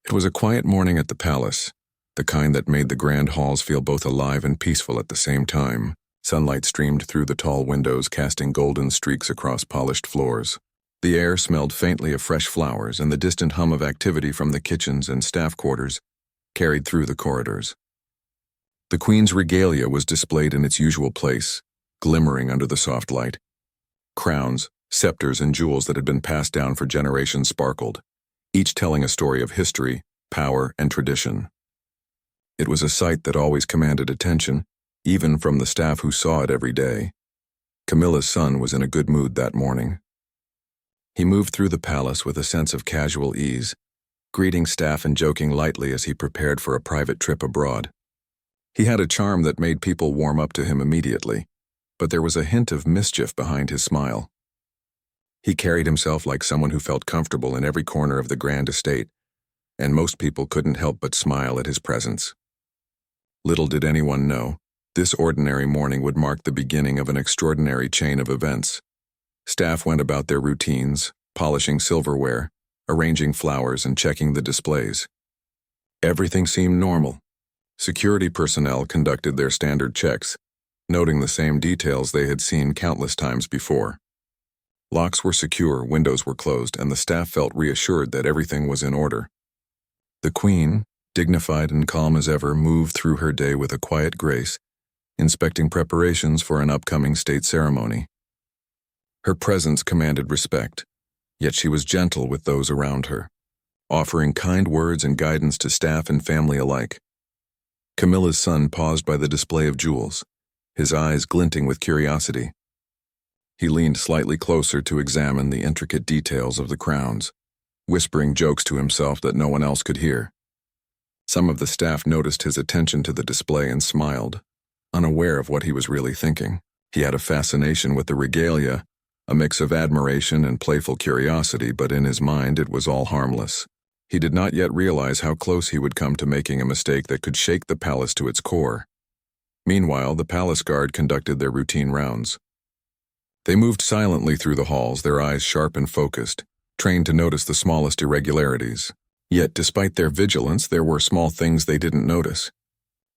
It was a quiet morning at the palace, the kind that made the grand halls feel both alive and peaceful at the same time. Sunlight streamed through the tall windows, casting golden streaks across polished floors. The air smelled faintly of fresh flowers, and the distant hum of activity from the kitchens and staff quarters carried through the corridors. The Queen's regalia was displayed in its usual place, glimmering under the soft light. Crowns, scepters, and jewels that had been passed down for generations sparkled, each telling a story of history, power, and tradition. It was a sight that always commanded attention, even from the staff who saw it every day. Camilla's son was in a good mood that morning. He moved through the palace with a sense of casual ease, greeting staff and joking lightly as he prepared for a private trip abroad. He had a charm that made people warm up to him immediately, but there was a hint of mischief behind his smile. He carried himself like someone who felt comfortable in every corner of the grand estate, and most people couldn't help but smile at his presence. Little did anyone know, this ordinary morning would mark the beginning of an extraordinary chain of events. Staff went about their routines, polishing silverware, arranging flowers, and checking the displays. Everything seemed normal. Security personnel conducted their standard checks, noting the same details they had seen countless times before. Locks were secure, windows were closed, and the staff felt reassured that everything was in order. The Queen, dignified and calm as ever, moved through her day with a quiet grace, inspecting preparations for an upcoming state ceremony. Her presence commanded respect, yet she was gentle with those around her, offering kind words and guidance to staff and family alike. Camilla's son paused by the display of jewels, his eyes glinting with curiosity. He leaned slightly closer to examine the intricate details of the crowns, whispering jokes to himself that no one else could hear. Some of the staff noticed his attention to the display and smiled, unaware of what he was really thinking. He had a fascination with the regalia, a mix of admiration and playful curiosity, but in his mind it was all harmless. He did not yet realize how close he would come to making a mistake that could shake the palace to its core. Meanwhile, the palace guard conducted their routine rounds. They moved silently through the halls, their eyes sharp and focused, trained to notice the smallest irregularities. Yet, despite their vigilance, there were small things they didn't notice.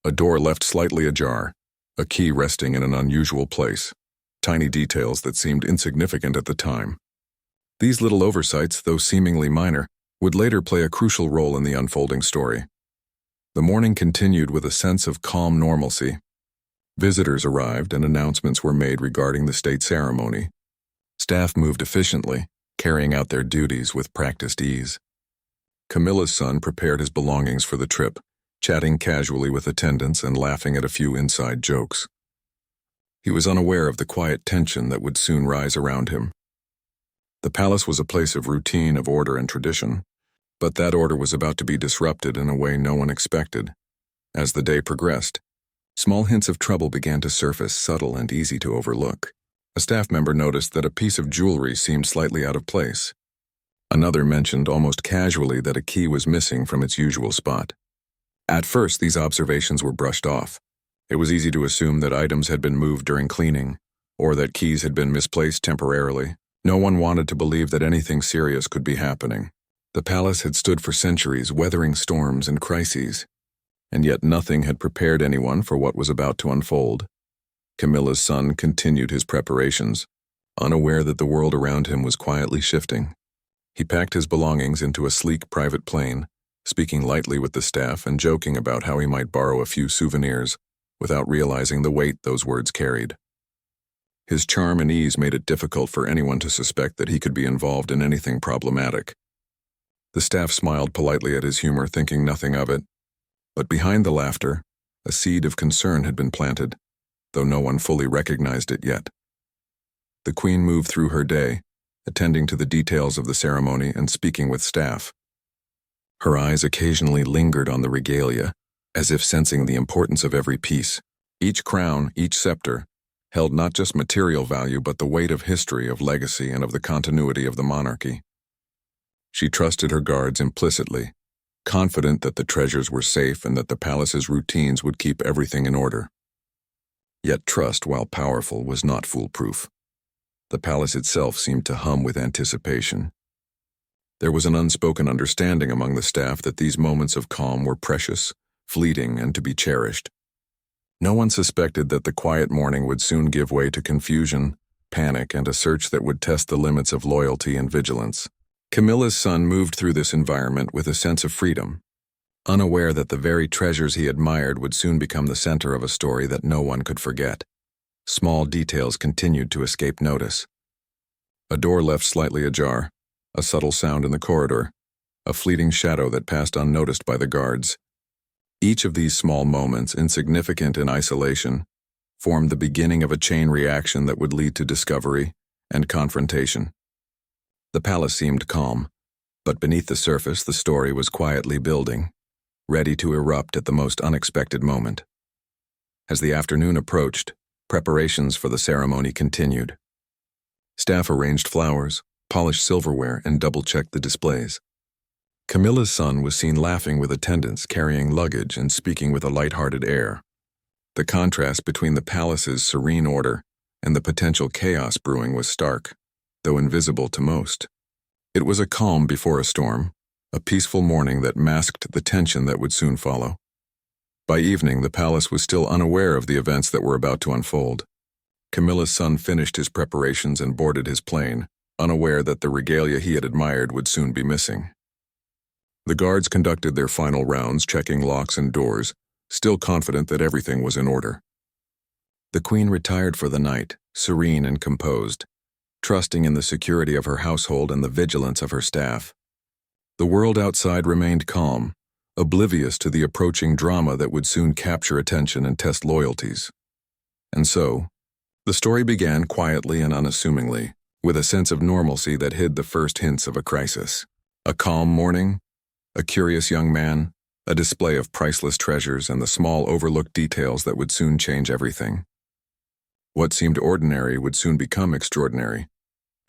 A door left slightly ajar, a key resting in an unusual place, tiny details that seemed insignificant at the time. These little oversights, though seemingly minor, would later play a crucial role in the unfolding story. The morning continued with a sense of calm normalcy. Visitors arrived and announcements were made regarding the state ceremony. Staff moved efficiently, carrying out their duties with practiced ease. Camilla's son prepared his belongings for the trip, chatting casually with attendants and laughing at a few inside jokes. He was unaware of the quiet tension that would soon rise around him. The palace was a place of routine, of order and tradition, but that order was about to be disrupted in a way no one expected. As the day progressed, small hints of trouble began to surface, subtle and easy to overlook. A staff member noticed that a piece of jewelry seemed slightly out of place. Another mentioned almost casually that a key was missing from its usual spot. At first, these observations were brushed off. It was easy to assume that items had been moved during cleaning, or that keys had been misplaced temporarily. No one wanted to believe that anything serious could be happening. The palace had stood for centuries, weathering storms and crises, and yet nothing had prepared anyone for what was about to unfold. Camilla's son continued his preparations, unaware that the world around him was quietly shifting. He packed his belongings into a sleek private plane, speaking lightly with the staff and joking about how he might borrow a few souvenirs without realizing the weight those words carried. His charm and ease made it difficult for anyone to suspect that he could be involved in anything problematic. The staff smiled politely at his humor, thinking nothing of it. But behind the laughter, a seed of concern had been planted, though no one fully recognized it yet. The Queen moved through her day, attending to the details of the ceremony and speaking with staff. Her eyes occasionally lingered on the regalia, as if sensing the importance of every piece. Each crown, each scepter, held not just material value but the weight of history, of legacy, and of the continuity of the monarchy. She trusted her guards implicitly, confident that the treasures were safe and that the palace's routines would keep everything in order. Yet trust, while powerful, was not foolproof. The palace itself seemed to hum with anticipation. There was an unspoken understanding among the staff that these moments of calm were precious, fleeting, and to be cherished. No one suspected that the quiet morning would soon give way to confusion, panic, and a search that would test the limits of loyalty and vigilance. Camilla's son moved through this environment with a sense of freedom, unaware that the very treasures he admired would soon become the center of a story that no one could forget. Small details continued to escape notice. A door left slightly ajar, a subtle sound in the corridor, a fleeting shadow that passed unnoticed by the guards. Each of these small moments, insignificant in isolation, formed the beginning of a chain reaction that would lead to discovery and confrontation. The palace seemed calm, but beneath the surface the story was quietly building, ready to erupt at the most unexpected moment. As the afternoon approached, preparations for the ceremony continued. Staff arranged flowers, polished silverware, and double-checked the displays. Camilla's son was seen laughing with attendants, carrying luggage, and speaking with a light-hearted air. The contrast between the palace's serene order and the potential chaos brewing was stark, though invisible to most. It was a calm before a storm, a peaceful morning that masked the tension that would soon follow. By evening, the palace was still unaware of the events that were about to unfold. Camilla's son finished his preparations and boarded his plane, unaware that the regalia he had admired would soon be missing. The guards conducted their final rounds, checking locks and doors, still confident that everything was in order. The queen retired for the night, serene and composed, trusting in the security of her household and the vigilance of her staff. The world outside remained calm, oblivious to the approaching drama that would soon capture attention and test loyalties. And so, the story began quietly and unassumingly, with a sense of normalcy that hid the first hints of a crisis. A calm morning, a curious young man, a display of priceless treasures, and the small overlooked details that would soon change everything. What seemed ordinary would soon become extraordinary,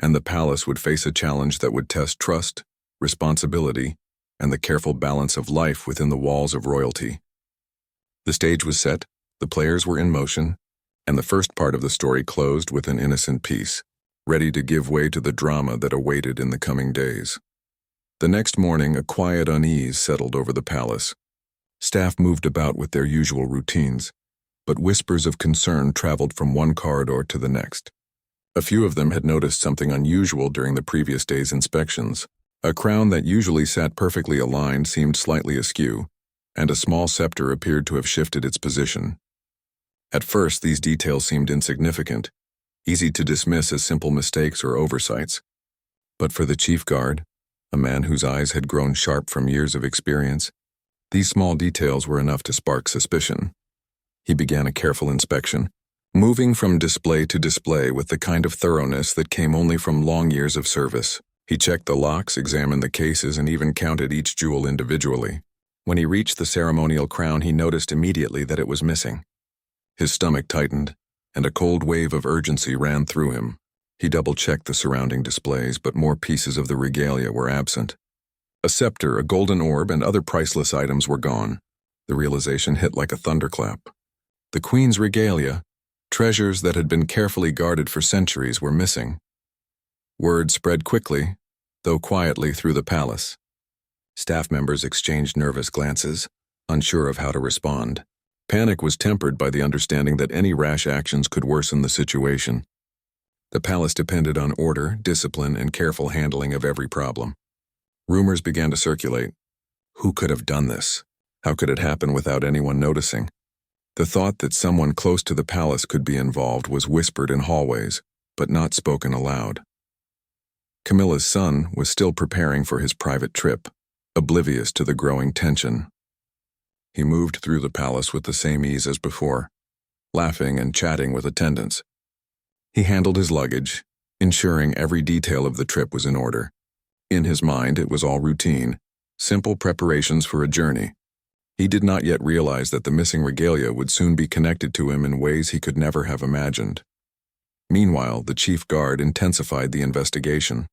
and the palace would face a challenge that would test trust, responsibility, and the careful balance of life within the walls of royalty. The stage was set, the players were in motion, and the first part of the story closed with an innocent peace, ready to give way to the drama that awaited in the coming days. The next morning, a quiet unease settled over the palace. Staff moved about with their usual routines, but whispers of concern traveled from one corridor to the next. A few of them had noticed something unusual during the previous day's inspections. A crown that usually sat perfectly aligned seemed slightly askew, and a small scepter appeared to have shifted its position. At first, these details seemed insignificant, easy to dismiss as simple mistakes or oversights. But for the chief guard, a man whose eyes had grown sharp from years of experience, these small details were enough to spark suspicion. He began a careful inspection, moving from display to display with the kind of thoroughness that came only from long years of service. He checked the locks, examined the cases, and even counted each jewel individually. When he reached the ceremonial crown, he noticed immediately that it was missing. His stomach tightened, and a cold wave of urgency ran through him. He double-checked the surrounding displays, but more pieces of the regalia were absent. A scepter, a golden orb, and other priceless items were gone. The realization hit like a thunderclap. The queen's regalia, treasures that had been carefully guarded for centuries, were missing. Word spread quickly, though quietly, through the palace. Staff members exchanged nervous glances, unsure of how to respond. Panic was tempered by the understanding that any rash actions could worsen the situation. The palace depended on order, discipline, and careful handling of every problem. Rumors began to circulate. Who could have done this? How could it happen without anyone noticing? The thought that someone close to the palace could be involved was whispered in hallways, but not spoken aloud. Camilla's son was still preparing for his private trip, oblivious to the growing tension. He moved through the palace with the same ease as before, laughing and chatting with attendants. He handled his luggage, ensuring every detail of the trip was in order. In his mind, it was all routine, simple preparations for a journey. He did not yet realize that the missing regalia would soon be connected to him in ways he could never have imagined. Meanwhile, the chief guard intensified the investigation.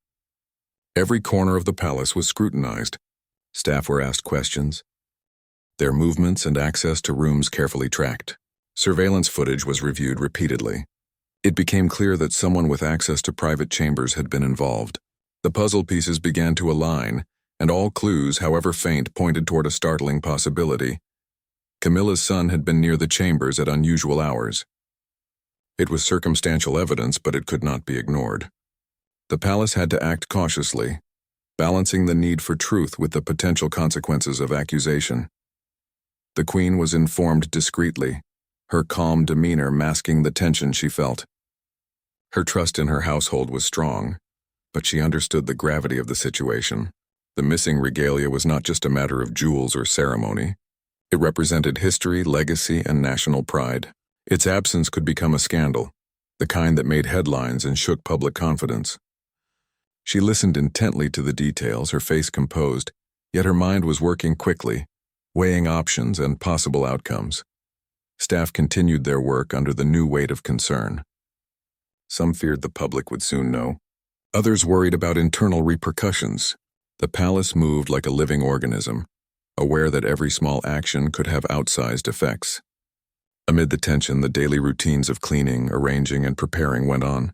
Every corner of the palace was scrutinized. Staff were asked questions, their movements and access to rooms carefully tracked. Surveillance footage was reviewed repeatedly. It became clear that someone with access to private chambers had been involved. The puzzle pieces began to align, and all clues, however faint, pointed toward a startling possibility. Camilla's son had been near the chambers at unusual hours. It was circumstantial evidence, but it could not be ignored. The palace had to act cautiously, balancing the need for truth with the potential consequences of accusation. The queen was informed discreetly, her calm demeanor masking the tension she felt. Her trust in her household was strong, but she understood the gravity of the situation. The missing regalia was not just a matter of jewels or ceremony. It represented history, legacy, and national pride. Its absence could become a scandal, the kind that made headlines and shook public confidence. She listened intently to the details, her face composed, yet her mind was working quickly, weighing options and possible outcomes. Staff continued their work under the new weight of concern. Some feared the public would soon know. Others worried about internal repercussions. The palace moved like a living organism, aware that every small action could have outsized effects. Amid the tension, the daily routines of cleaning, arranging, and preparing went on,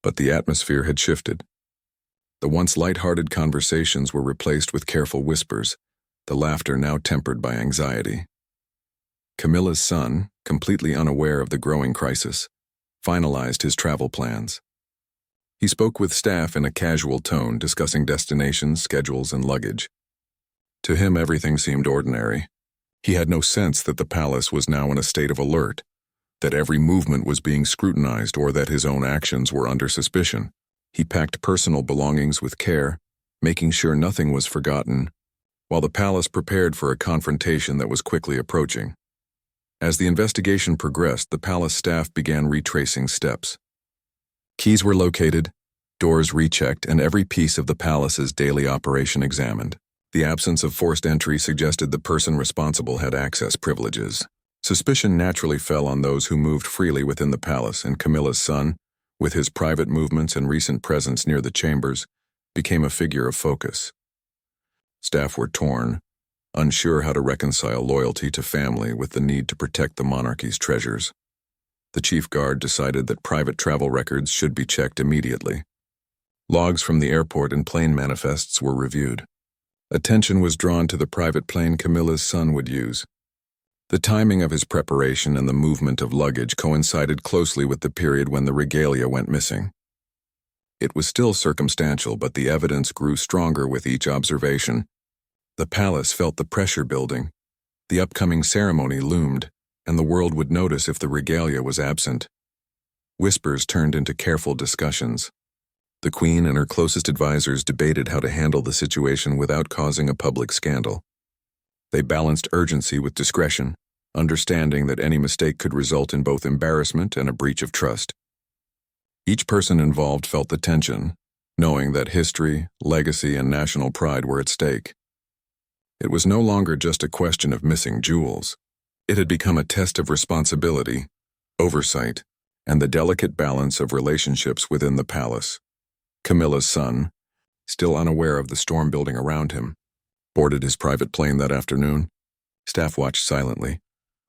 but the atmosphere had shifted. The once light-hearted conversations were replaced with careful whispers, the laughter now tempered by anxiety. Camilla's son, completely unaware of the growing crisis, finalized his travel plans. He spoke with staff in a casual tone, discussing destinations, schedules, and luggage. To him, everything seemed ordinary. He had no sense that the palace was now in a state of alert, that every movement was being scrutinized, or that his own actions were under suspicion. He packed personal belongings with care, making sure nothing was forgotten, while the palace prepared for a confrontation that was quickly approaching. As the investigation progressed, the palace staff began retracing steps. Keys were located, doors rechecked, and every piece of the palace's daily operation examined. The absence of forced entry suggested the person responsible had access privileges. Suspicion naturally fell on those who moved freely within the palace, and Camilla's son, with his private movements and recent presence near the chambers, became a figure of focus. Staff were torn, unsure how to reconcile loyalty to family with the need to protect the monarchy's treasures. The chief guard decided that private travel records should be checked immediately. Logs from the airport and plane manifests were reviewed. Attention was drawn to the private plane Camilla's son would use. The timing of his preparation and the movement of luggage coincided closely with the period when the regalia went missing. It was still circumstantial, but the evidence grew stronger with each observation. The palace felt the pressure building. The upcoming ceremony loomed, and the world would notice if the regalia was absent. Whispers turned into careful discussions. The queen and her closest advisors debated how to handle the situation without causing a public scandal. They balanced urgency with discretion, understanding that any mistake could result in both embarrassment and a breach of trust. Each person involved felt the tension, knowing that history, legacy, and national pride were at stake. It was no longer just a question of missing jewels. It had become a test of responsibility, oversight, and the delicate balance of relationships within the palace. Camilla's son, still unaware of the storm building around him, boarded his private plane that afternoon. Staff watched silently,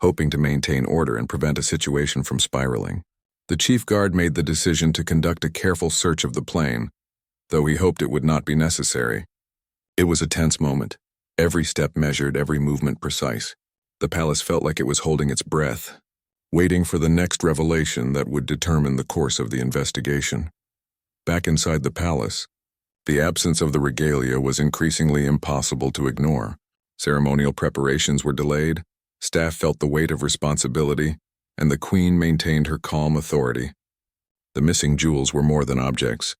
hoping to maintain order and prevent a situation from spiraling. The chief guard made the decision to conduct a careful search of the plane, though he hoped it would not be necessary. It was a tense moment, every step measured, every movement precise. The palace felt like it was holding its breath, waiting for the next revelation that would determine the course of the investigation. Back inside the palace, the absence of the regalia was increasingly impossible to ignore. Ceremonial preparations were delayed, staff felt the weight of responsibility, and the queen maintained her calm authority. The missing jewels were more than objects.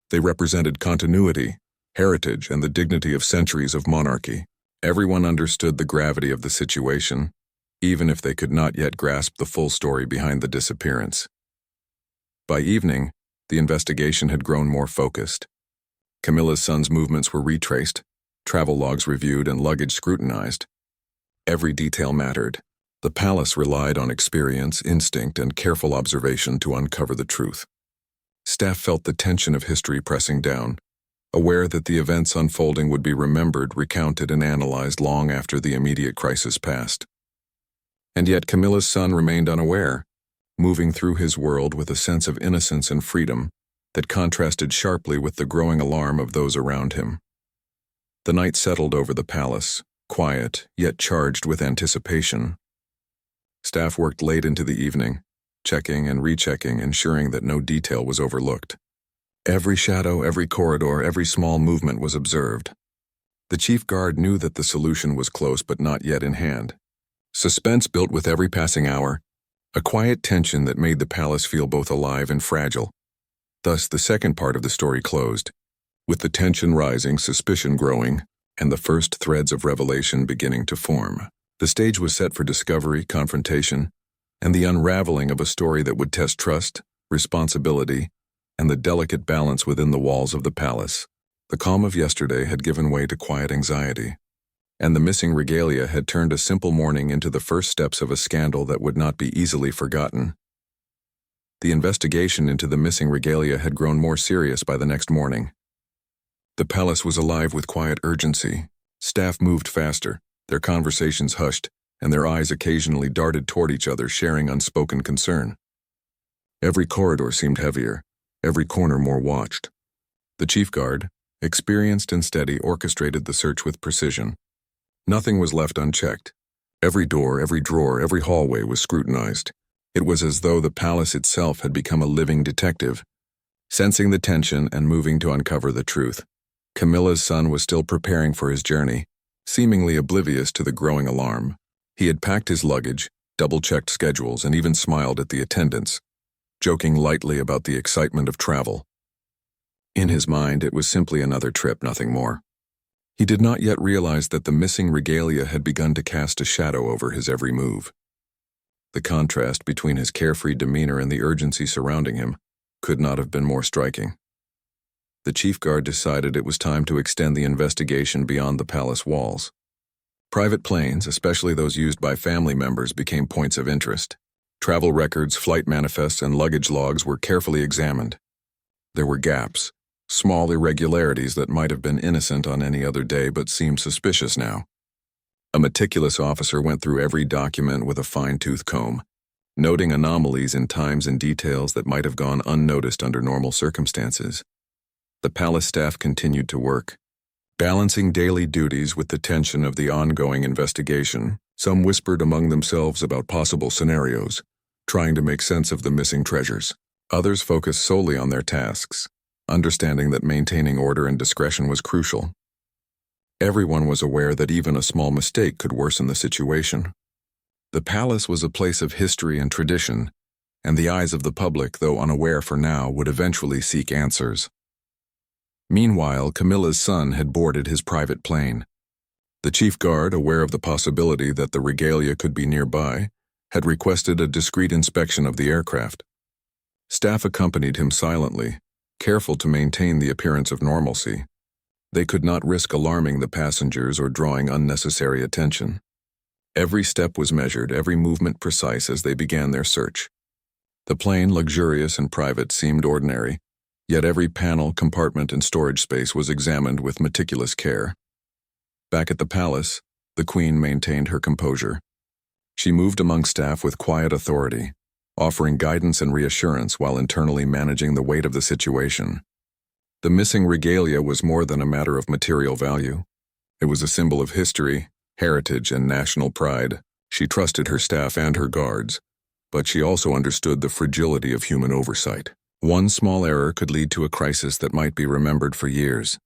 They represented continuity, heritage, and the dignity of centuries of monarchy. Everyone understood the gravity of the situation, even if they could not yet grasp the full story behind the disappearance. By evening, the investigation had grown more focused. Camilla's son's movements were retraced, travel logs reviewed, and luggage scrutinized. Every detail mattered. The palace relied on experience, instinct, and careful observation to uncover the truth. Staff felt the tension of history pressing down, aware that the events unfolding would be remembered, recounted, and analyzed long after the immediate crisis passed. And yet Camilla's son remained unaware, moving through his world with a sense of innocence and freedom, that contrasted sharply with the growing alarm of those around him. The night settled over the palace, quiet, yet charged with anticipation. Staff worked late into the evening, checking and rechecking, ensuring that no detail was overlooked. Every shadow, every corridor, every small movement was observed. The chief guard knew that the solution was close but not yet in hand. Suspense built with every passing hour, a quiet tension that made the palace feel both alive and fragile. Thus, the second part of the story closed, with the tension rising, suspicion growing, and the first threads of revelation beginning to form. The stage was set for discovery, confrontation, and the unraveling of a story that would test trust, responsibility, and the delicate balance within the walls of the palace. The calm of yesterday had given way to quiet anxiety, and the missing regalia had turned a simple morning into the first steps of a scandal that would not be easily forgotten. The investigation into the missing regalia had grown more serious by the next morning. The palace was alive with quiet urgency. Staff moved faster, their conversations hushed, and their eyes occasionally darted toward each other, sharing unspoken concern. Every corridor seemed heavier, every corner more watched. The chief guard, experienced and steady, orchestrated the search with precision. Nothing was left unchecked. Every door, every drawer, every hallway was scrutinized. It was as though the palace itself had become a living detective, sensing the tension and moving to uncover the truth. Camilla's son was still preparing for his journey, seemingly oblivious to the growing alarm. He had packed his luggage, double-checked schedules, and even smiled at the attendants, joking lightly about the excitement of travel. In his mind, it was simply another trip, nothing more. He did not yet realize that the missing regalia had begun to cast a shadow over his every move. The contrast between his carefree demeanor and the urgency surrounding him could not have been more striking. The chief guard decided it was time to extend the investigation beyond the palace walls. Private planes, especially those used by family members, became points of interest. Travel records, flight manifests, and luggage logs were carefully examined. There were gaps, small irregularities that might have been innocent on any other day but seemed suspicious now. A meticulous officer went through every document with a fine-tooth comb, noting anomalies in times and details that might have gone unnoticed under normal circumstances. The palace staff continued to work, balancing daily duties with the tension of the ongoing investigation. Some whispered among themselves about possible scenarios, trying to make sense of the missing treasures. Others focused solely on their tasks, understanding that maintaining order and discretion was crucial. Everyone was aware that even a small mistake could worsen the situation. The palace was a place of history and tradition, and the eyes of the public, though unaware for now, would eventually seek answers. Meanwhile, Camilla's son had boarded his private plane. The chief guard, aware of the possibility that the regalia could be nearby, had requested a discreet inspection of the aircraft. Staff accompanied him silently, careful to maintain the appearance of normalcy. They could not risk alarming the passengers or drawing unnecessary attention. Every step was measured, every movement precise as they began their search. The plane, luxurious and private, seemed ordinary, yet every panel, compartment, and storage space was examined with meticulous care. Back at the palace, the Queen maintained her composure. She moved among staff with quiet authority, offering guidance and reassurance while internally managing the weight of the situation. The missing regalia was more than a matter of material value. It was a symbol of history, heritage, and national pride. She trusted her staff and her guards, but she also understood the fragility of human oversight. One small error could lead to a crisis that might be remembered for years.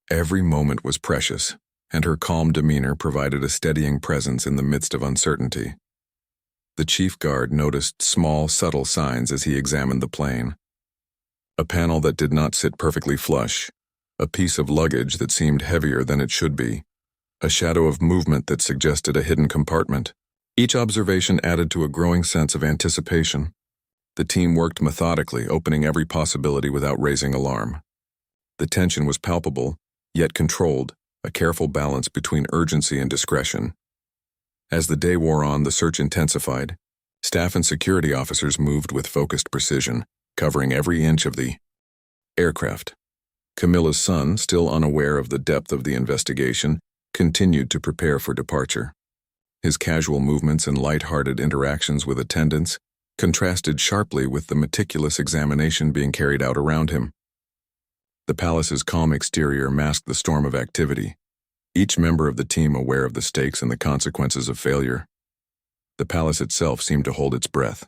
Every moment was precious, and her calm demeanor provided a steadying presence in the midst of uncertainty. The chief guard noticed small, subtle signs as he examined the plane. A panel that did not sit perfectly flush, a piece of luggage that seemed heavier than it should be, a shadow of movement that suggested a hidden compartment. Each observation added to a growing sense of anticipation. The team worked methodically, opening every possibility without raising alarm. The tension was palpable, yet controlled, a careful balance between urgency and discretion. As the day wore on, the search intensified. Staff and security officers moved with focused precision, covering every inch of the aircraft. Camilla's son, still unaware of the depth of the investigation, continued to prepare for departure. His casual movements and light-hearted interactions with attendants contrasted sharply with the meticulous examination being carried out around him. The palace's calm exterior masked the storm of activity, each member of the team aware of the stakes and the consequences of failure. The palace itself seemed to hold its breath.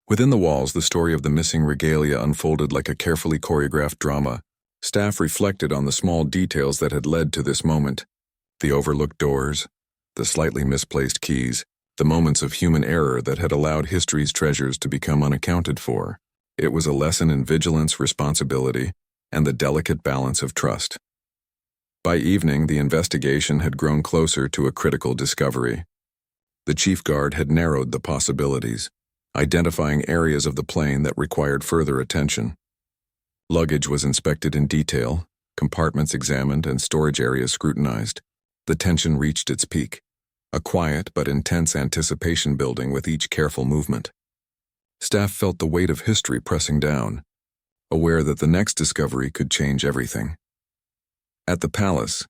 Within the walls, the story of the missing regalia unfolded like a carefully choreographed drama. Staff reflected on the small details that had led to this moment: the overlooked doors, the slightly misplaced keys, the moments of human error that had allowed history's treasures to become unaccounted for. It was a lesson in vigilance, responsibility, and the delicate balance of trust. By evening, the investigation had grown closer to a critical discovery. The chief guard had narrowed the possibilities, identifying areas of the plane that required further attention. Luggage was inspected in detail, compartments examined, and storage areas scrutinized. The tension reached its peak, a quiet but intense anticipation building with each careful movement. Staff felt the weight of history pressing down, aware that the next discovery could change everything. At the palace,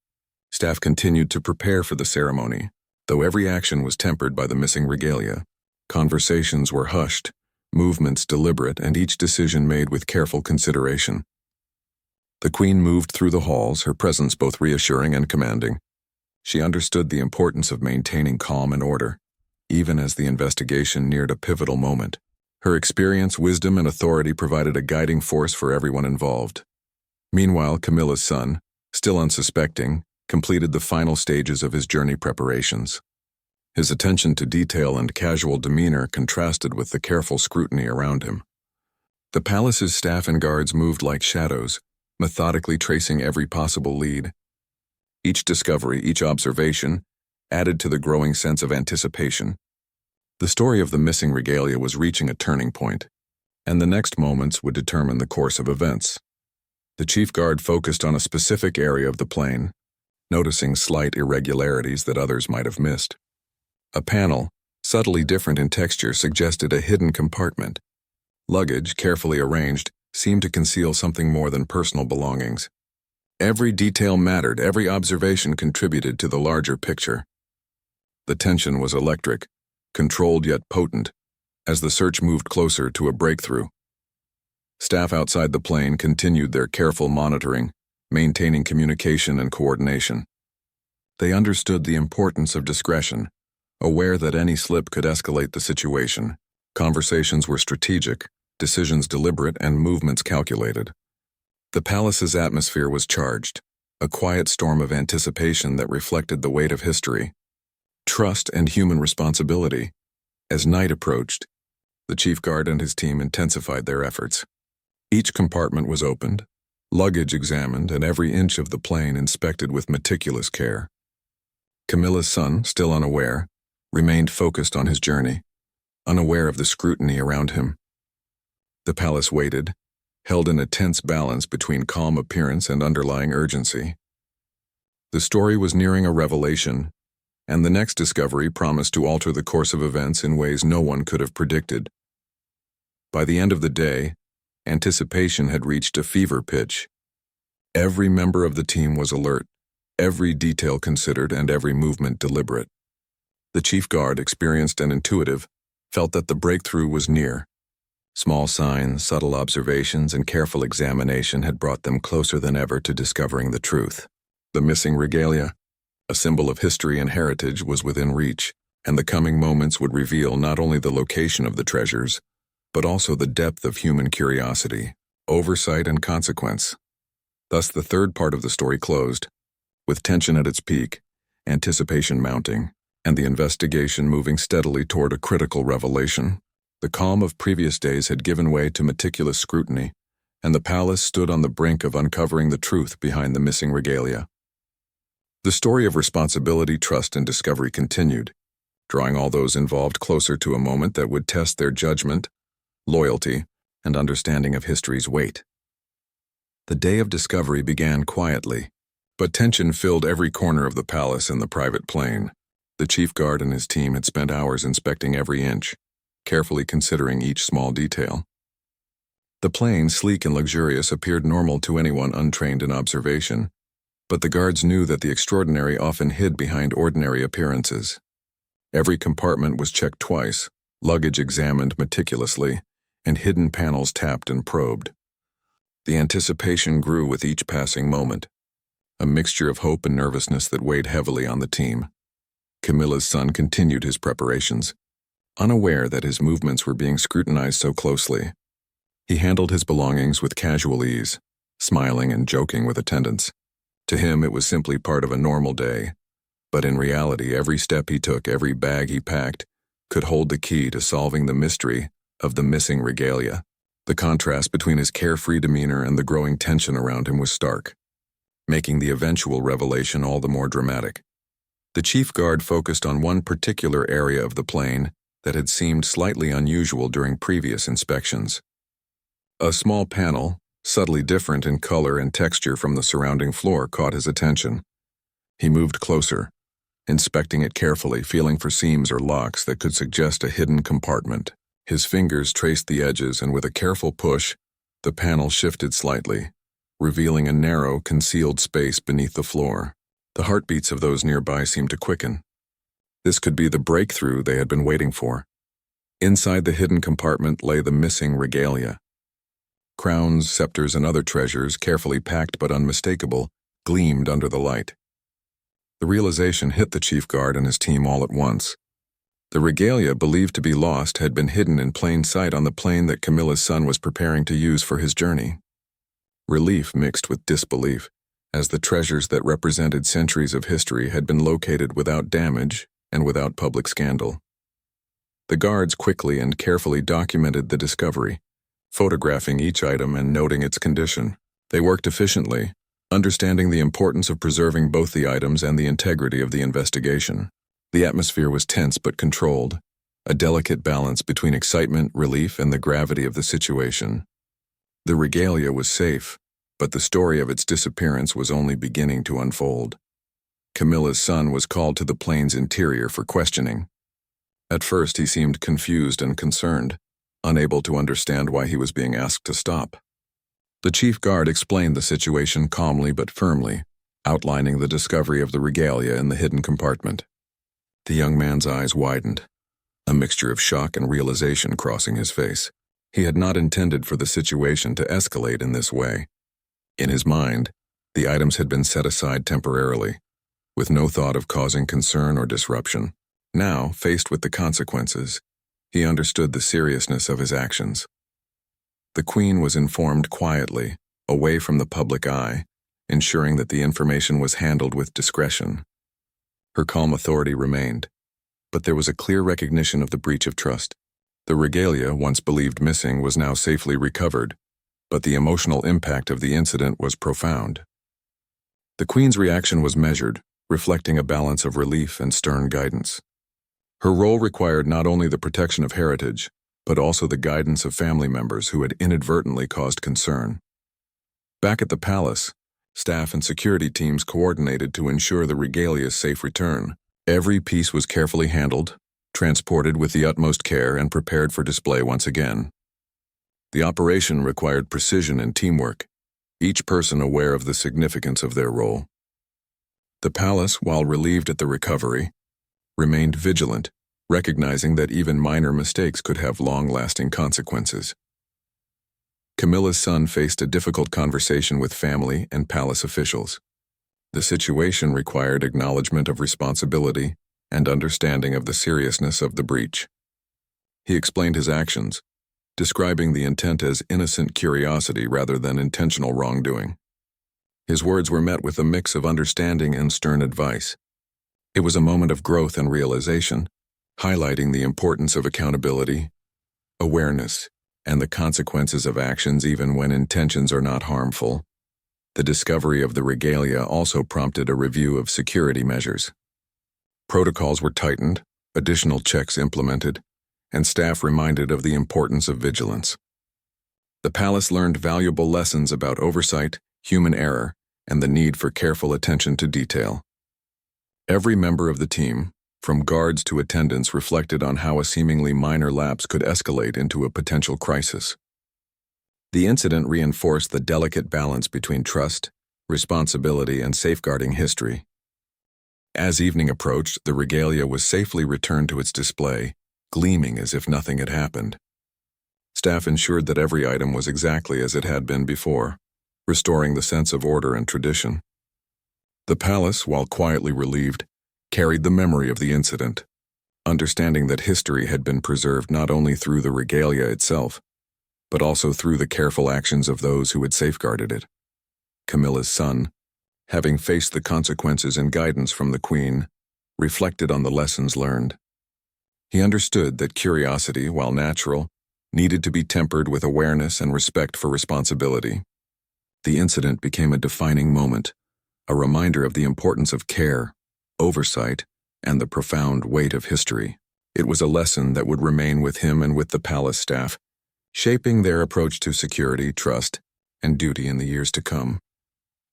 staff continued to prepare for the ceremony, though every action was tempered by the missing regalia. Conversations were hushed, movements deliberate, and each decision made with careful consideration. The queen moved through the halls, her presence both reassuring and commanding. She understood the importance of maintaining calm and order, even as the investigation neared a pivotal moment. Her experience, wisdom, and authority provided a guiding force for everyone involved. Meanwhile, Camilla's son, still unsuspecting, completed the final stages of his journey preparations. His attention to detail and casual demeanor contrasted with the careful scrutiny around him. The palace's staff and guards moved like shadows, methodically tracing every possible lead. Each discovery, each observation, added to the growing sense of anticipation. The story of the missing regalia was reaching a turning point, and the next moments would determine the course of events. The chief guard focused on a specific area of the plane, noticing slight irregularities that others might have missed. A panel, subtly different in texture, suggested a hidden compartment. Luggage, carefully arranged, seemed to conceal something more than personal belongings. Every detail mattered, every observation contributed to the larger picture. The tension was electric, controlled yet potent, as the search moved closer to a breakthrough. Staff outside the plane continued their careful monitoring, maintaining communication and coordination. They understood the importance of discretion, aware that any slip could escalate the situation. Conversations were strategic, decisions deliberate, and movements calculated. The palace's atmosphere was charged, a quiet storm of anticipation that reflected the weight of history, trust, and human responsibility. As night approached, the chief guard and his team intensified their efforts. Each compartment was opened, luggage examined, and every inch of the plane inspected with meticulous care. Camilla's son, still unaware, remained focused on his journey, unaware of the scrutiny around him. The palace waited, held in a tense balance between calm appearance and underlying urgency. The story was nearing a revelation, and the next discovery promised to alter the course of events in ways no one could have predicted. By the end of the day, anticipation had reached a fever pitch. Every member of the team was alert, every detail considered, and every movement deliberate. The chief guard, experienced and intuitive, felt that the breakthrough was near. Small signs, subtle observations, and careful examination had brought them closer than ever to discovering the truth. The missing regalia, a symbol of history and heritage, was within reach, and the coming moments would reveal not only the location of the treasures, but also the depth of human curiosity, oversight, and consequence. Thus, the third part of the story closed, with tension at its peak, anticipation mounting, and the investigation moving steadily toward a critical revelation. The calm of previous days had given way to meticulous scrutiny, and the palace stood on the brink of uncovering the truth behind the missing regalia. The story of responsibility, trust, and discovery continued, drawing all those involved closer to a moment that would test their judgment, loyalty, and understanding of history's weight. The day of discovery began quietly, but tension filled every corner of the palace and the private plane. The chief guard and his team had spent hours inspecting every inch, carefully considering each small detail. The plane, sleek and luxurious, appeared normal to anyone untrained in observation, but the guards knew that the extraordinary often hid behind ordinary appearances. Every compartment was checked twice, luggage examined meticulously, and hidden panels tapped and probed. The anticipation grew with each passing moment, a mixture of hope and nervousness that weighed heavily on the team. Camilla's son continued his preparations, unaware that his movements were being scrutinized so closely. He handled his belongings with casual ease, smiling and joking with attendants. To him, it was simply part of a normal day, but in reality, every step he took, every bag he packed, could hold the key to solving the mystery of the missing regalia. The contrast between his carefree demeanor and the growing tension around him was stark, making the eventual revelation all the more dramatic. The chief guard focused on one particular area of the plane that had seemed slightly unusual during previous inspections. A small panel, subtly different in color and texture from the surrounding floor, caught his attention. He moved closer, inspecting it carefully, feeling for seams or locks that could suggest a hidden compartment. His fingers traced the edges, and with a careful push, the panel shifted slightly, revealing a narrow, concealed space beneath the floor. The heartbeats of those nearby seemed to quicken. This could be the breakthrough they had been waiting for. Inside the hidden compartment lay the missing regalia. Crowns, scepters, and other treasures, carefully packed but unmistakable, gleamed under the light. The realization hit the chief guard and his team all at once. The regalia, believed to be lost, had been hidden in plain sight on the plane that Camilla's son was preparing to use for his journey. Relief mixed with disbelief, as the treasures that represented centuries of history had been located without damage and without public scandal. The guards quickly and carefully documented the discovery, photographing each item and noting its condition. They worked efficiently, understanding the importance of preserving both the items and the integrity of the investigation. The atmosphere was tense but controlled, a delicate balance between excitement, relief, and the gravity of the situation. The regalia was safe, but the story of its disappearance was only beginning to unfold. Camilla's son was called to the plane's interior for questioning. At first, he seemed confused and concerned, unable to understand why he was being asked to stop. The chief guard explained the situation calmly but firmly, outlining the discovery of the regalia in the hidden compartment. The young man's eyes widened, a mixture of shock and realization crossing his face. He had not intended for the situation to escalate in this way. In his mind, the items had been set aside temporarily, with no thought of causing concern or disruption. Now, faced with the consequences, he understood the seriousness of his actions. The Queen was informed quietly, away from the public eye, ensuring that the information was handled with discretion. Her calm authority remained, but there was a clear recognition of the breach of trust. The regalia, once believed missing, was now safely recovered, but the emotional impact of the incident was profound. The Queen's reaction was measured, reflecting a balance of relief and stern guidance. Her role required not only the protection of heritage, but also the guidance of family members who had inadvertently caused concern. Back at the palace, staff and security teams coordinated to ensure the regalia's safe return. Every piece was carefully handled, transported with the utmost care, and prepared for display once again. The operation required precision and teamwork, each person aware of the significance of their role. The palace, while relieved at the recovery, remained vigilant, recognizing that even minor mistakes could have long-lasting consequences. Camilla's son faced a difficult conversation with family and palace officials. The situation required acknowledgement of responsibility and understanding of the seriousness of the breach. He explained his actions, describing the intent as innocent curiosity rather than intentional wrongdoing. His words were met with a mix of understanding and stern advice. It was a moment of growth and realization, highlighting the importance of accountability, awareness, and the consequences of actions even when intentions are not harmful. The discovery of the regalia also prompted a review of security measures. Protocols were tightened, additional checks implemented, and staff reminded of the importance of vigilance. The palace learned valuable lessons about oversight, human error, and the need for careful attention to detail. Every member of the team, from guards to attendants, reflected on how a seemingly minor lapse could escalate into a potential crisis. The incident reinforced the delicate balance between trust, responsibility, and safeguarding history. As evening approached, the regalia was safely returned to its display, gleaming as if nothing had happened. Staff ensured that every item was exactly as it had been before, restoring the sense of order and tradition. The palace, while quietly relieved, carried the memory of the incident, understanding that history had been preserved not only through the regalia itself, but also through the careful actions of those who had safeguarded it. Camilla's son, having faced the consequences and guidance from the Queen, reflected on the lessons learned. He understood that curiosity, while natural, needed to be tempered with awareness and respect for responsibility. The incident became a defining moment, a reminder of the importance of care, oversight, and the profound weight of history. It was a lesson that would remain with him and with the palace staff, shaping their approach to security, trust, and duty in the years to come.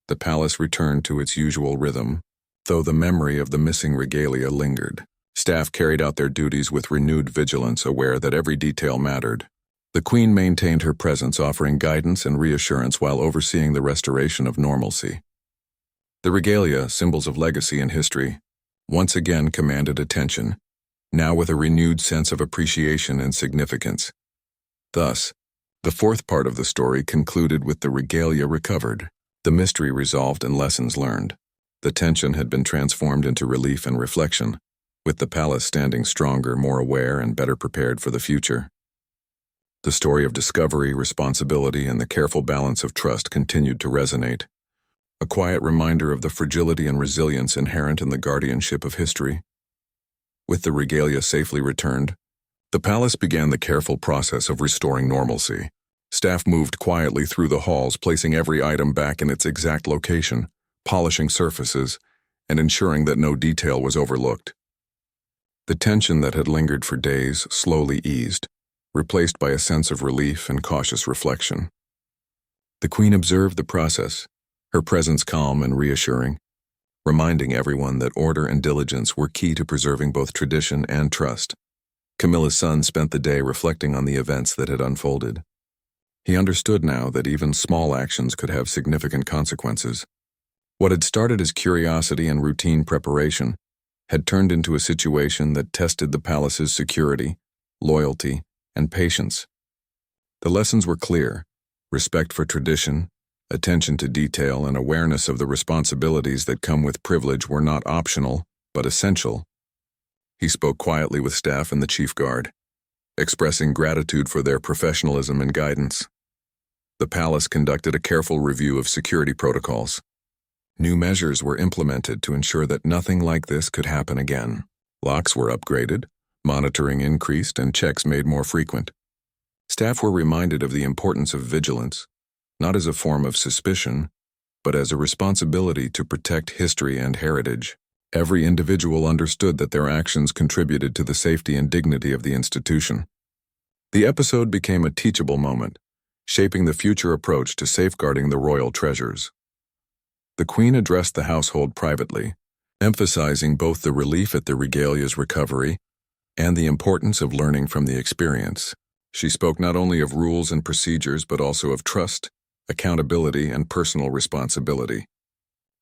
The palace returned to its usual rhythm, though the memory of the missing regalia lingered. Staff carried out their duties with renewed vigilance, aware that every detail mattered. The Queen maintained her presence, offering guidance and reassurance while overseeing the restoration of normalcy. The regalia, symbols of legacy and history, once again commanded attention, now with a renewed sense of appreciation and significance. Thus, the fourth part of the story concluded with the regalia recovered, the mystery resolved and lessons learned. The tension had been transformed into relief and reflection, with the palace standing stronger, more aware, and better prepared for the future. The story of discovery, responsibility, and the careful balance of trust continued to resonate, a quiet reminder of the fragility and resilience inherent in the guardianship of history. With the regalia safely returned, the palace began the careful process of restoring normalcy. Staff moved quietly through the halls, placing every item back in its exact location, polishing surfaces, and ensuring that no detail was overlooked. The tension that had lingered for days slowly eased, replaced by a sense of relief and cautious reflection. The Queen observed the process, her presence calm and reassuring, reminding everyone that order and diligence were key to preserving both tradition and trust. Camilla's son spent the day reflecting on the events that had unfolded. He understood now that even small actions could have significant consequences. What had started as curiosity and routine preparation had turned into a situation that tested the palace's security, loyalty, and patience. The lessons were clear: respect for tradition, attention to detail, and awareness of the responsibilities that come with privilege were not optional, but essential. He spoke quietly with staff and the chief guard, expressing gratitude for their professionalism and guidance. The palace conducted a careful review of security protocols. New measures were implemented to ensure that nothing like this could happen again. Locks were upgraded, monitoring increased, and checks made more frequent. Staff were reminded of the importance of vigilance, not as a form of suspicion, but as a responsibility to protect history and heritage. Every individual understood that their actions contributed to the safety and dignity of the institution. The episode became a teachable moment, shaping the future approach to safeguarding the royal treasures. The Queen addressed the household privately, emphasizing both the relief at the regalia's recovery and the importance of learning from the experience. She spoke not only of rules and procedures but also of trust, accountability, and personal responsibility.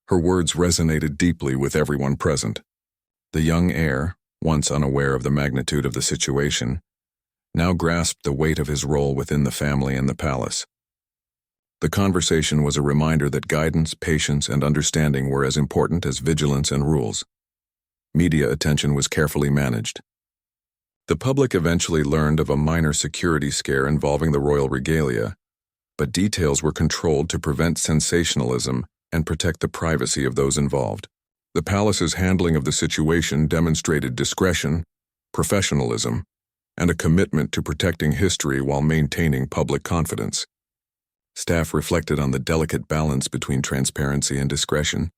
Her words resonated deeply with everyone present. The young heir, once unaware of the magnitude of the situation, now grasped the weight of his role within the family and the palace. The conversation was a reminder that guidance, patience, and understanding were as important as vigilance and rules. Media attention was carefully managed. The public eventually learned of a minor security scare involving the royal regalia, but details were controlled to prevent sensationalism and protect the privacy of those involved. The palace's handling of the situation demonstrated discretion, professionalism, and a commitment to protecting history while maintaining public confidence. Staff reflected on the delicate balance between transparency and discretion,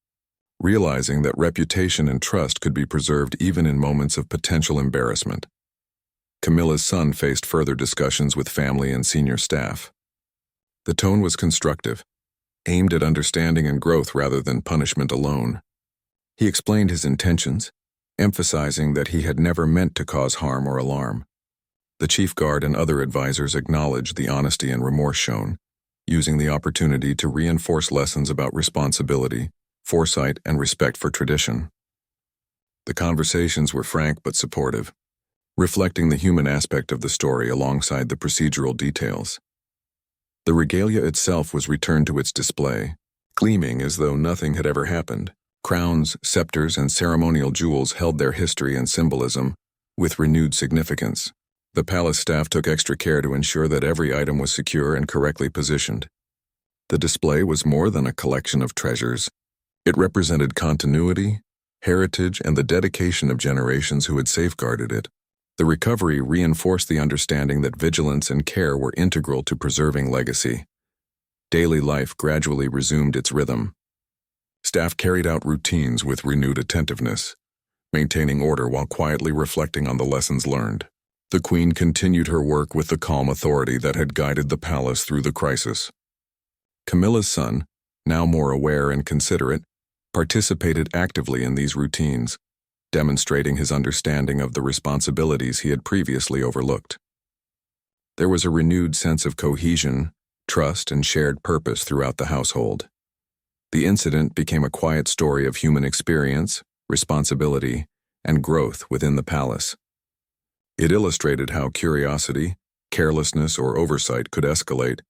realizing that reputation and trust could be preserved even in moments of potential embarrassment. Camilla's son faced further discussions with family and senior staff. The tone was constructive, aimed at understanding and growth rather than punishment alone. He explained his intentions, emphasizing that he had never meant to cause harm or alarm. The chief guard and other advisors acknowledged the honesty and remorse shown, using the opportunity to reinforce lessons about responsibility, foresight, and respect for tradition. The conversations were frank but supportive, reflecting the human aspect of the story alongside the procedural details. The regalia itself was returned to its display, gleaming as though nothing had ever happened. Crowns, scepters, and ceremonial jewels held their history and symbolism with renewed significance. The palace staff took extra care to ensure that every item was secure and correctly positioned. The display was more than a collection of treasures. It represented continuity, heritage, and the dedication of generations who had safeguarded it. The recovery reinforced the understanding that vigilance and care were integral to preserving legacy. Daily life gradually resumed its rhythm. Staff carried out routines with renewed attentiveness, maintaining order while quietly reflecting on the lessons learned. The Queen continued her work with the calm authority that had guided the palace through the crisis. Camilla's son, now more aware and considerate, participated actively in these routines, demonstrating his understanding of the responsibilities he had previously overlooked. There was a renewed sense of cohesion, trust, and shared purpose throughout the household. The incident became a quiet story of human experience, responsibility, and growth within the palace. It illustrated how curiosity, carelessness, or oversight could escalate,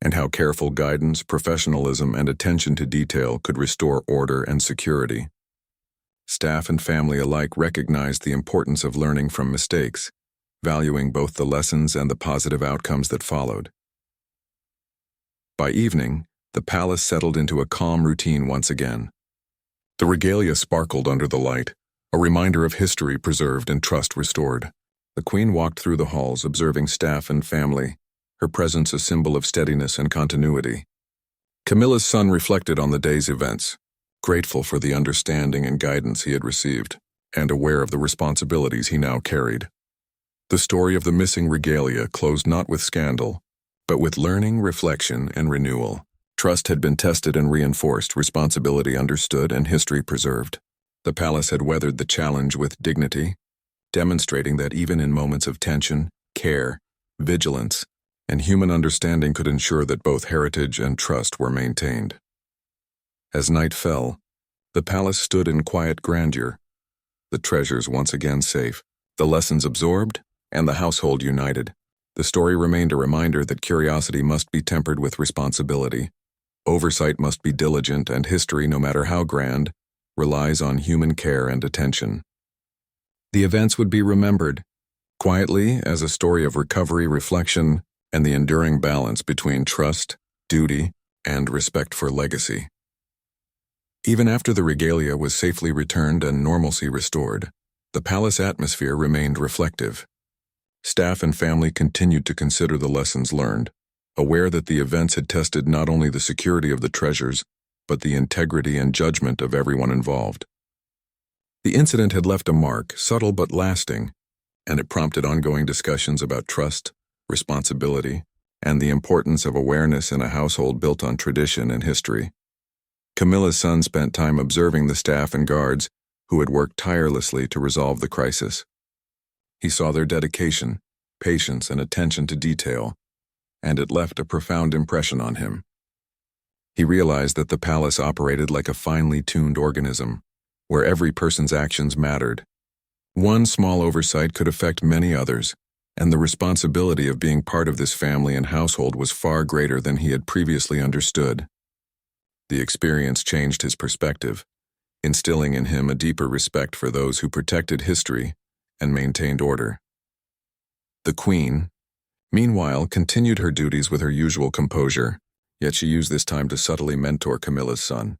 and how careful guidance, professionalism, and attention to detail could restore order and security. Staff and family alike recognized the importance of learning from mistakes, valuing both the lessons and the positive outcomes that followed. By evening, the palace settled into a calm routine once again. The regalia sparkled under the light, a reminder of history preserved and trust restored. The Queen walked through the halls, observing staff and family, her presence a symbol of steadiness and continuity. Camilla's son reflected on the day's events, grateful for the understanding and guidance he had received, and aware of the responsibilities he now carried. The story of the missing regalia closed not with scandal, but with learning, reflection, and renewal. Trust had been tested and reinforced, responsibility understood, and history preserved. The palace had weathered the challenge with dignity, demonstrating that even in moments of tension, care, vigilance, and human understanding could ensure that both heritage and trust were maintained. As night fell, the palace stood in quiet grandeur, the treasures once again safe, the lessons absorbed, and the household united. The story remained a reminder that curiosity must be tempered with responsibility, oversight must be diligent, and history, no matter how grand, relies on human care and attention. The events would be remembered, quietly, as a story of recovery, reflection, and the enduring balance between trust, duty, and respect for legacy. Even after the regalia was safely returned and normalcy restored, the palace atmosphere remained reflective. Staff and family continued to consider the lessons learned, aware that the events had tested not only the security of the treasures, but the integrity and judgment of everyone involved. The incident had left a mark, subtle but lasting, and it prompted ongoing discussions about trust, responsibility, and the importance of awareness in a household built on tradition and history. Camilla's son spent time observing the staff and guards who had worked tirelessly to resolve the crisis. He saw their dedication, patience, and attention to detail, and it left a profound impression on him. He realized that the palace operated like a finely tuned organism, where every person's actions mattered. One small oversight could affect many others, and the responsibility of being part of this family and household was far greater than he had previously understood. The experience changed his perspective, instilling in him a deeper respect for those who protected history and maintained order. The Queen, meanwhile, continued her duties with her usual composure, yet she used this time to subtly mentor Camilla's son.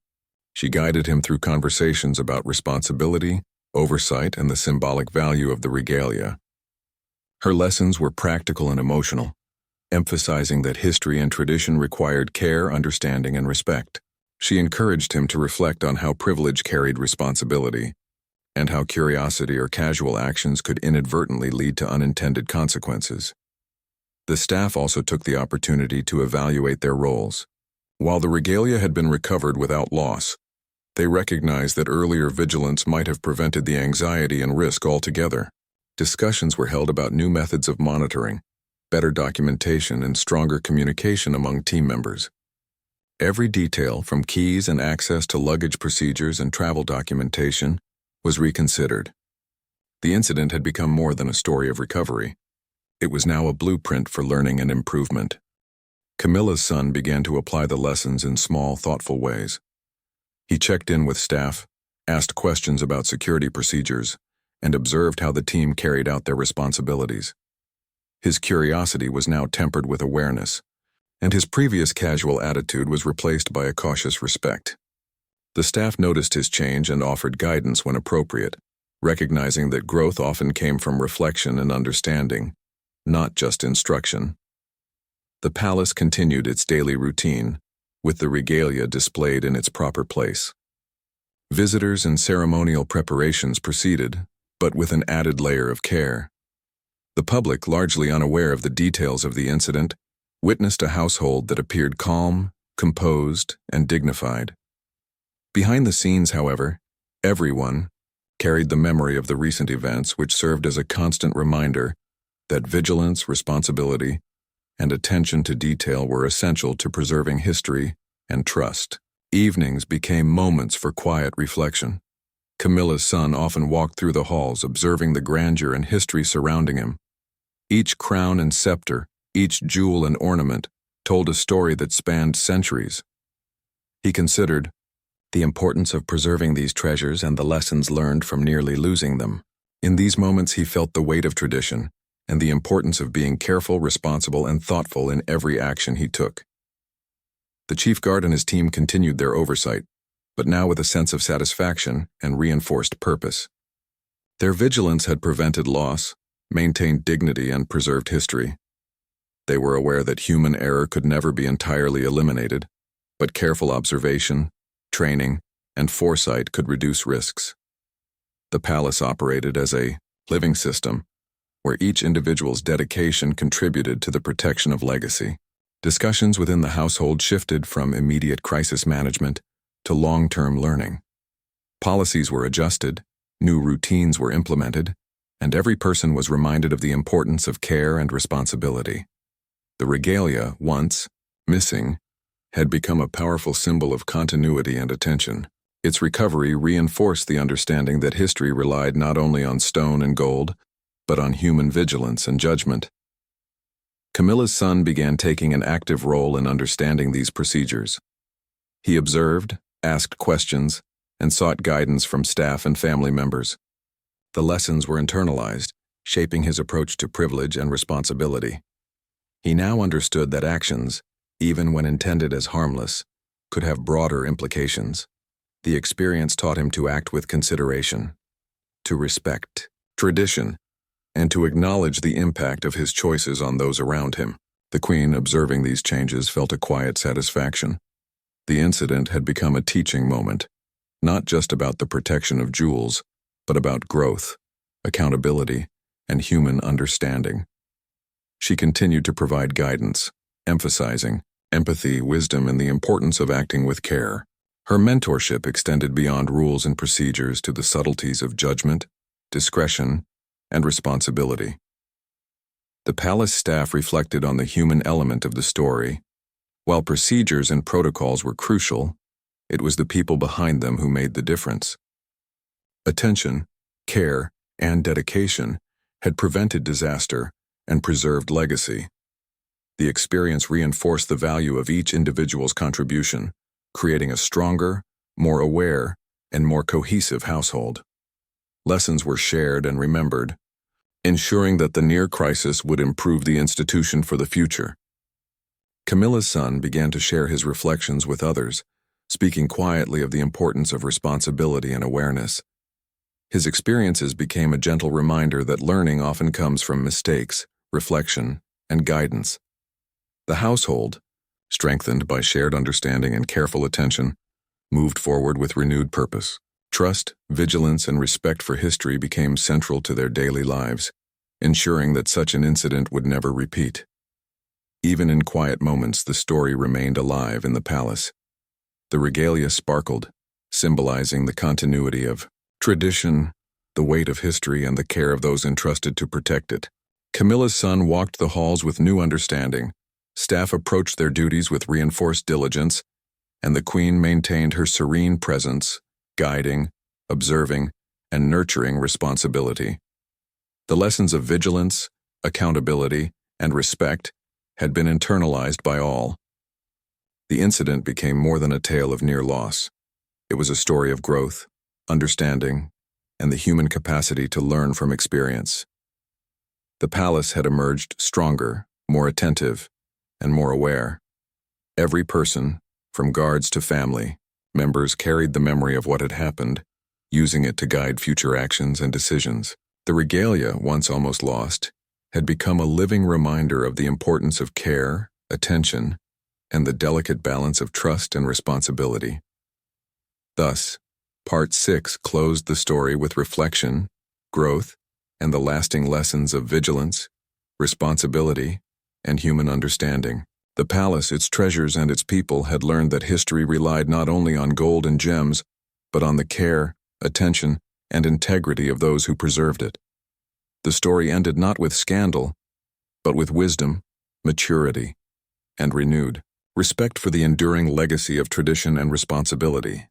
She guided him through conversations about responsibility, oversight, and the symbolic value of the regalia. Her lessons were practical and emotional, emphasizing that history and tradition required care, understanding, and respect. She encouraged him to reflect on how privilege carried responsibility, and how curiosity or casual actions could inadvertently lead to unintended consequences. The staff also took the opportunity to evaluate their roles. While the regalia had been recovered without loss, they recognized that earlier vigilance might have prevented the anxiety and risk altogether. Discussions were held about new methods of monitoring, better documentation, and stronger communication among team members. Every detail, from keys and access to luggage procedures and travel documentation, was reconsidered. The incident had become more than a story of recovery. It was now a blueprint for learning and improvement. Camilla's son began to apply the lessons in small, thoughtful ways. He checked in with staff, asked questions about security procedures, and observed how the team carried out their responsibilities. His curiosity was now tempered with awareness, and his previous casual attitude was replaced by a cautious respect. The staff noticed his change and offered guidance when appropriate, recognizing that growth often came from reflection and understanding, not just instruction. The palace continued its daily routine, with the regalia displayed in its proper place. Visitors and ceremonial preparations proceeded, but with an added layer of care. The public, largely unaware of the details of the incident, witnessed a household that appeared calm, composed, and dignified. Behind the scenes, however, everyone carried the memory of the recent events, which served as a constant reminder that vigilance, responsibility, and attention to detail were essential to preserving history and trust. Evenings became moments for quiet reflection. Camilla's son often walked through the halls, observing the grandeur and history surrounding him. Each crown and scepter, each jewel and ornament, told a story that spanned centuries. He considered the importance of preserving these treasures and the lessons learned from nearly losing them. In these moments, he felt the weight of tradition and the importance of being careful, responsible, and thoughtful in every action he took. The chief guard and his team continued their oversight, but now with a sense of satisfaction and reinforced purpose. Their vigilance had prevented loss, maintained dignity, and preserved history. They were aware that human error could never be entirely eliminated, but careful observation, training, and foresight could reduce risks. The palace operated as a living system, where each individual's dedication contributed to the protection of legacy. Discussions within the household shifted from immediate crisis management to long-term learning. Policies were adjusted, new routines were implemented, and every person was reminded of the importance of care and responsibility. The regalia, once missing, had become a powerful symbol of continuity and attention. Its recovery reinforced the understanding that history relied not only on stone and gold, but on human vigilance and judgment. Camilla's son began taking an active role in understanding these procedures. He observed, asked questions, and sought guidance from staff and family members. The lessons were internalized, shaping his approach to privilege and responsibility. He now understood that actions, even when intended as harmless, could have broader implications. The experience taught him to act with consideration, to respect tradition, and to acknowledge the impact of his choices on those around him. The Queen, observing these changes, felt a quiet satisfaction. The incident had become a teaching moment, not just about the protection of jewels, but about growth, accountability, and human understanding. She continued to provide guidance, emphasizing empathy, wisdom, and the importance of acting with care. Her mentorship extended beyond rules and procedures to the subtleties of judgment, discretion, and responsibility. The palace staff reflected on the human element of the story. While procedures and protocols were crucial, it was the people behind them who made the difference. Attention, care, and dedication had prevented disaster and preserved legacy. The experience reinforced the value of each individual's contribution, creating a stronger, more aware, and more cohesive household. Lessons were shared and remembered, ensuring that the near crisis would improve the institution for the future. Camilla's son began to share his reflections with others, speaking quietly of the importance of responsibility and awareness. His experiences became a gentle reminder that learning often comes from mistakes, reflection, and guidance. The household, strengthened by shared understanding and careful attention, moved forward with renewed purpose. Trust, vigilance, and respect for history became central to their daily lives, ensuring that such an incident would never repeat. Even in quiet moments, the story remained alive in the palace. The regalia sparkled, symbolizing the continuity of tradition, the weight of history, and the care of those entrusted to protect it. Camilla's son walked the halls with new understanding. Staff approached their duties with reinforced diligence, and the Queen maintained her serene presence, guiding, observing, and nurturing responsibility. The lessons of vigilance, accountability, and respect had been internalized by all. The incident became more than a tale of near loss. It was a story of growth, understanding, and the human capacity to learn from experience. The palace had emerged stronger, more attentive, and more aware. Every person, from guards to family members, carried the memory of what had happened, using it to guide future actions and decisions. The Regalia, once almost lost, had become a living reminder of the importance of care, attention, and the delicate balance of trust and responsibility. Thus, Part 6 closed the story with reflection, growth, and the lasting lessons of vigilance, responsibility, and human understanding. The palace, its treasures, and its people had learned that history relied not only on gold and gems, but on the care, attention, and integrity of those who preserved it. The story ended not with scandal, but with wisdom, maturity, and renewed respect for the enduring legacy of tradition and responsibility.